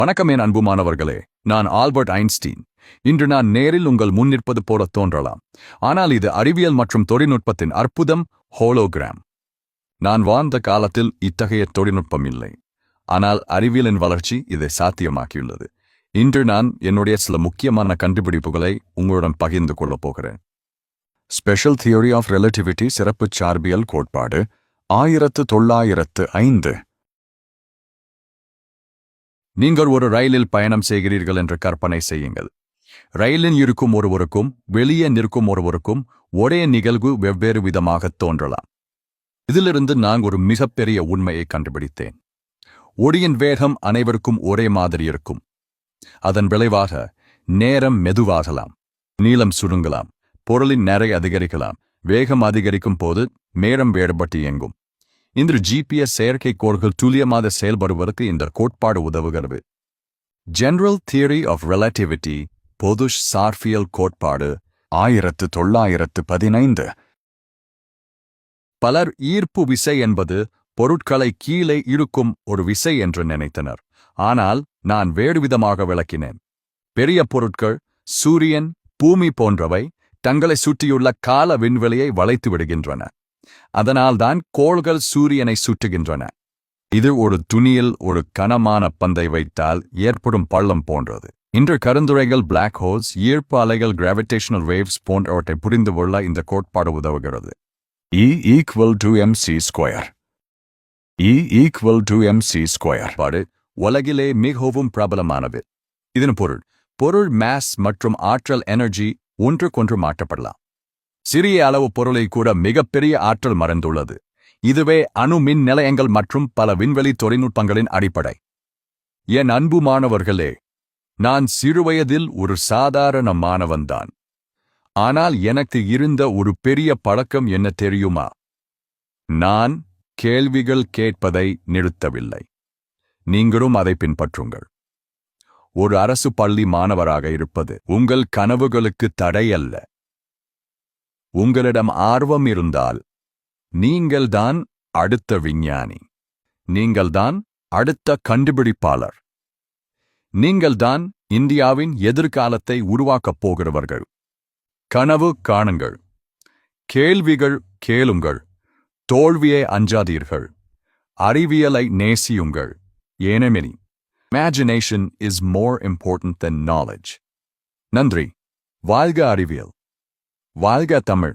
வணக்கம் என் அன்பு மாணவர்களே, நான் ஆல்பர்ட் ஐன்ஸ்டீன். இன்று நான் நேரில் உங்கள் முன் நிற்பது போல தோன்றலாம், ஆனால் இது அறிவியல் மற்றும் தொழில்நுட்பத்தின் அற்புதம், ஹோலோகிராம். நான் வாழ்ந்த காலத்தில் இத்தகைய தொழில்நுட்பம் இல்லை, ஆனால் அறிவியலின் வளர்ச்சி இதை சாத்தியமாக்கியுள்ளது. இன்று நான் என்னுடைய சில முக்கியமான கண்டுபிடிப்புகளை உங்களுடன் பகிர்ந்து கொள்ளப் போகிறேன். ஸ்பெஷல் தியரி ஆஃப் ரிலேட்டிவிட்டி சிறப்பு சார்பியல் கோட்பாடு 1905. நீங்கள் ஒரு ரயிலில் பயணம் செய்கிறீர்கள் என்று கற்பனை செய்யுங்கள். ரயிலில் இருக்கும் ஒருவருக்கும் வெளியே நிற்கும் ஒருவருக்கும் ஒரே நிகழ்வு வெவ்வேறு விதமாக தோன்றலாம். இதிலிருந்து நான் ஒரு மிகப்பெரிய உண்மையை கண்டுபிடித்தேன். ஒளியின் வேகம் அனைவருக்கும் ஒரே மாதிரி இருக்கும். அதன் விளைவாக நேரம் மெதுவாகலாம், நீளம் சுருங்கலாம், பொருளின் நிறை அதிகரிக்கலாம். வேகம் அதிகரிக்கும் போது நேரம் வேறுபட்டு இயங்கும். இன்று GPS செயற்கைக்கோள்கள் துல்லியமாக செயல்படுவதற்கு இந்த கோட்பாடு உதவுகிறது. ஜெனரல் தியரி ஆஃப் ரிலேட்டிவிட்டி, பொது சார்பியல் கோட்பாடு 1915. பலர் ஈர்ப்பு விசை என்பது பொருட்களை கீழே இழுக்கும் ஒரு விசை என்று நினைத்தனர். ஆனால் நான் வேறுவிதமாக விளக்கினேன். பெரிய பொருட்கள், சூரியன், பூமி போன்றவை தங்களை சுற்றியுள்ள கால விண்வெளியை வளைத்து விடுகின்றன. அதனால்தான் கோள்கள் சூரியனை சுற்றுகின்றன. இது ஒரு துணியில் ஒரு கனமான பந்தை வைத்தால் ஏற்படும் பள்ளம் போன்றது. இன்று கருந்துரைகள், பிளாக் ஹோல்ஸ், ஈர்ப்பு அலைகள், கிராவிடேஷனல் வேவ்ஸ் போன்றவற்றை புரிந்து கொள்ள இந்த கோட்பாடு உதவுகிறது. E=mc². E=mc² பாடு உலகிலே மிகவும் பிரபலமானது. இதன் பொருள் மாஸ் மற்றும் ஆற்றல், எனர்ஜி ஒன்றுக்கொன்று மாற்றப்படலாம். சிறிய அளவு பொருளை கூட மிகப்பெரிய ஆற்றல் மறைந்துள்ளது. இதுவே அணு மின் நிலையங்கள் மற்றும் பல விண்வெளி தொழில்நுட்பங்களின் அடிப்படை. என் அன்பு மாணவர்களே, நான் சிறுவயதில் ஒரு சாதாரண மாணவன்தான். ஆனால் எனக்கு இருந்த ஒரு பெரிய பழக்கம் என்ன தெரியுமா? நான் கேள்விகள் கேட்பதை நிறுத்தவில்லை. நீங்களும் அதை பின்பற்றுங்கள். ஒரு அரசு பள்ளி மாணவராக இருப்பது உங்கள் கனவுகளுக்கு தடையல்ல. உங்களிடம் ஆர்வம் இருந்தால் நீங்கள்தான் அடுத்த விஞ்ஞானி. நீங்கள்தான் அடுத்த கண்டுபிடிப்பாளர். நீங்கள்தான் இந்தியாவின் எதிர்காலத்தை உருவாக்கப் போகிறவர்கள். கனவு காணுங்கள். கேள்விகள் கேளுங்கள். தோல்வியை அஞ்சாதீர்கள். அறிவியலை நேசியுங்கள். ஏனெனில் imagination is more important than knowledge. நன்றி. வாழ்க அறிவியல். வாழ்க தமிழ்.